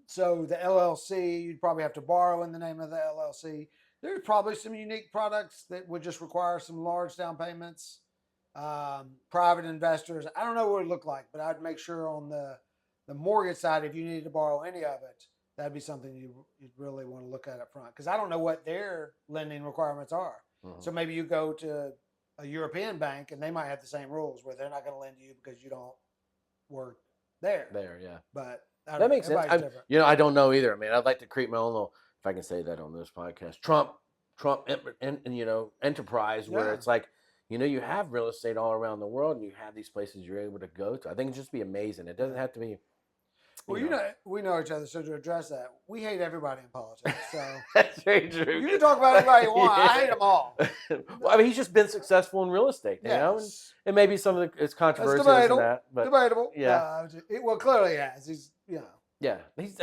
Speaker 1: So the LLC, you'd probably have to borrow in the name of the LLC. There's probably some unique products that would just require some large down payments. Private investors, I don't know what it would look like, but I'd make sure on the mortgage side, if you needed to borrow any of it, that'd be something you'd really want to look at up front, because I don't know what their lending requirements are. So maybe you go to a European bank and they might have the same rules where they're not going to lend you because you don't work there.
Speaker 2: Yeah.
Speaker 1: But
Speaker 2: That makes sense. I don't know either. I mean, I'd like to create my own little, if I can say that on this podcast, Trump, enterprise where it's like, you have real estate all around the world, and you have these places you're able to go to. I think it'd just be amazing. It doesn't have to be.
Speaker 1: Well, we know each other, so to address that, we hate everybody in politics. So
Speaker 2: That's very true.
Speaker 1: You can talk about anybody you want. I hate them all.
Speaker 2: Well, I mean, he's just been successful in real estate, and maybe some of it's controversial in that, but
Speaker 1: debatable.
Speaker 2: Yeah.
Speaker 1: Well, clearly he has. He's
Speaker 2: Yeah, I just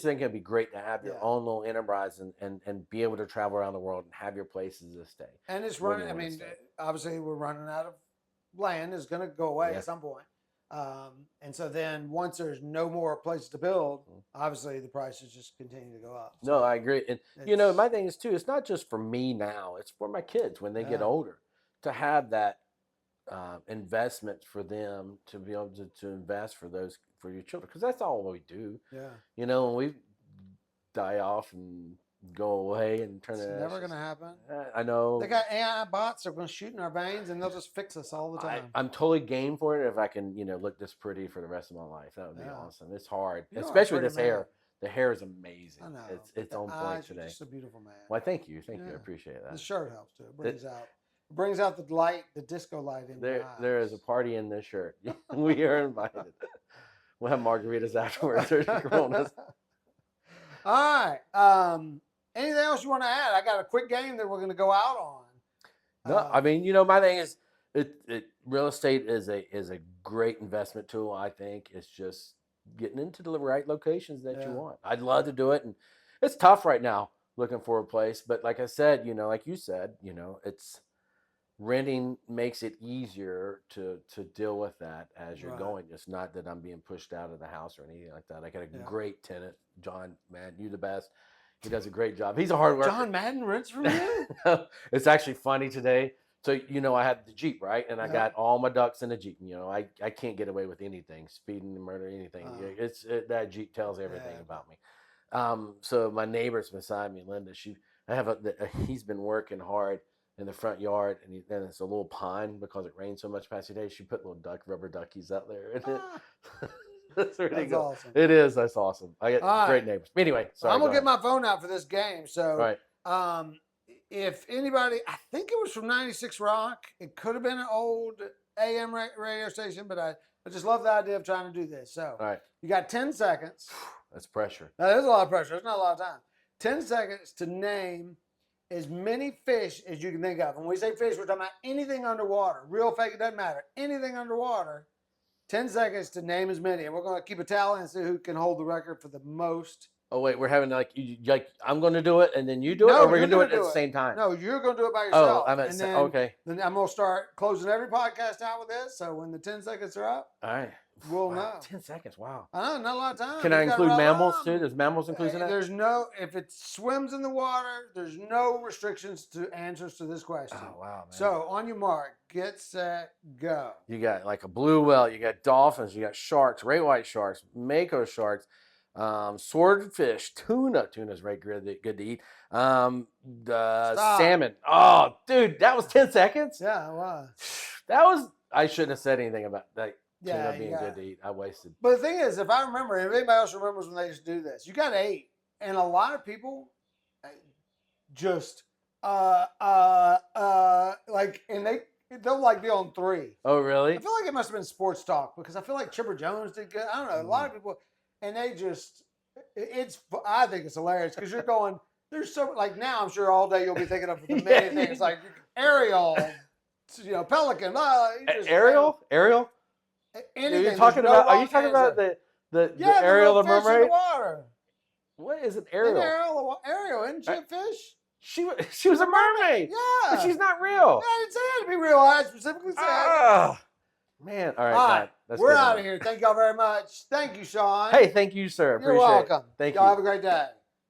Speaker 2: think it'd be great to have your own little enterprise and be able to travel around the world and have your places to stay.
Speaker 1: And it's running. I mean, obviously we're running out of land. It's going to go away at some point. And so then once there's no more places to build, obviously the prices just continue to go up.
Speaker 2: No, I agree. And my thing is too, it's not just for me now, it's for my kids when they get older, to have that investment for them, to be able to invest for your children, because that's all we do. When we die off and go away and turn it.
Speaker 1: It's never going to happen.
Speaker 2: I know.
Speaker 1: They got AI bots that are going to shoot in our veins, and they'll just fix us all the time.
Speaker 2: I'm totally game for it if I can, look this pretty for the rest of my life. That would be awesome. It's hard, especially with this hair. The hair is amazing.
Speaker 1: I know.
Speaker 2: It's on point today.
Speaker 1: Just a beautiful man.
Speaker 2: Well, thank you. I appreciate that.
Speaker 1: The shirt helps too. It brings out the light, the disco light in your eyes.
Speaker 2: There is a party in this shirt. We are invited. We'll have margaritas afterwards.
Speaker 1: All right. Anything else you want to add? I got a quick game that we're going to go out on.
Speaker 2: No, I mean, my thing is, real estate is a great investment tool. I think it's just getting into the right locations that you want. I'd love to do it, and it's tough right now looking for a place. But like I said, like you said, it's renting makes it easier to deal with that as you're going. It's not that I'm being pushed out of the house or anything like that. I got a great tenant, John. Man, you the best. He does a great job. He's a hard worker.
Speaker 1: John Madden rents from you?
Speaker 2: It's actually funny today. So, I had the Jeep, right? And I got all my ducks in the Jeep. I can't get away with anything, speeding, murder, anything. That Jeep tells everything about me. So my neighbor's beside me, Linda, he's been working hard in the front yard, and then it's a little pond because it rained so much past the day. She put little rubber duckies out there. That's really cool.
Speaker 1: Awesome.
Speaker 2: It is. That's awesome. I got great neighbors. Anyway, sorry.
Speaker 1: I'm gonna get my phone out for this game. So,
Speaker 2: right.
Speaker 1: If anybody, I think it was from 96 Rock. It could have been an old AM radio station, but I just love the idea of trying to do this. So,
Speaker 2: all right.
Speaker 1: You got 10 seconds.
Speaker 2: That's pressure.
Speaker 1: That is a lot of pressure. It's not a lot of time. 10 seconds to name as many fish as you can think of. When we say fish, we're talking about anything underwater. Real, fake, it doesn't matter. Anything underwater. 10 seconds to name as many. And we're going to keep a tally and see who can hold the record for the most.
Speaker 2: Oh, wait. We're having I'm going to do it and then you do it? Or we're going to do it at the same time?
Speaker 1: No, you're going to do it by yourself.
Speaker 2: Oh, okay.
Speaker 1: Then I'm going to start closing every podcast out with this. So when the 10 seconds are up,
Speaker 2: all right.
Speaker 1: We'll know.
Speaker 2: 10 seconds. Wow.
Speaker 1: I know, not a lot of time.
Speaker 2: Can I include mammals too? There's mammals included in that?
Speaker 1: There's no, if it swims in the water, there's no restrictions to answers to this question.
Speaker 2: Oh, wow, man.
Speaker 1: So on your mark, get set, go.
Speaker 2: You got like a blue whale, you got dolphins, you got sharks, great white sharks, mako sharks, Swordfish, tuna. Tuna's right good to eat. The
Speaker 1: Stop.
Speaker 2: salmon. Oh, dude, that was 10 seconds.
Speaker 1: Yeah, it was.
Speaker 2: That was. I shouldn't have said anything about that.
Speaker 1: Yeah,
Speaker 2: Tuna being good to eat. I wasted.
Speaker 1: But the thing is, if I remember, if anybody else remembers when they used to do this, you got 8, and a lot of people just like, and they'll like be on 3.
Speaker 2: Oh, really?
Speaker 1: I feel like it must have been sports talk because I feel like Chipper Jones did good. I don't know, a lot of people, and they just, I think it's hilarious because you're going, there's so, like now I'm sure all day you'll be thinking of the many things like Ariel, Pelican,
Speaker 2: Ariel.
Speaker 1: anything.
Speaker 2: You're talking about? Are you talking about the Ariel the mermaid?
Speaker 1: In the water.
Speaker 2: What is an Ariel?
Speaker 1: Ariel, isn't she a fish?
Speaker 2: She was a mermaid.
Speaker 1: Yeah,
Speaker 2: but she's not real.
Speaker 1: I didn't say it to be real. I specifically said.
Speaker 2: Man, all right,
Speaker 1: All right,
Speaker 2: that's
Speaker 1: we're
Speaker 2: good
Speaker 1: out
Speaker 2: enough.
Speaker 1: of here. Thank y'all very much. Thank you, Shawn.
Speaker 2: Hey, thank you, sir.
Speaker 1: You're
Speaker 2: Appreciate
Speaker 1: welcome.
Speaker 2: it. Thank
Speaker 1: y'all
Speaker 2: you.
Speaker 1: have a great day.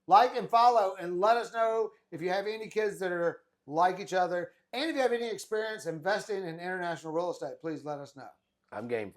Speaker 1: Like and follow, and let us know if you have any kids that are like each other, and if you have any experience investing in international real estate. Please let us know.
Speaker 2: I'm game.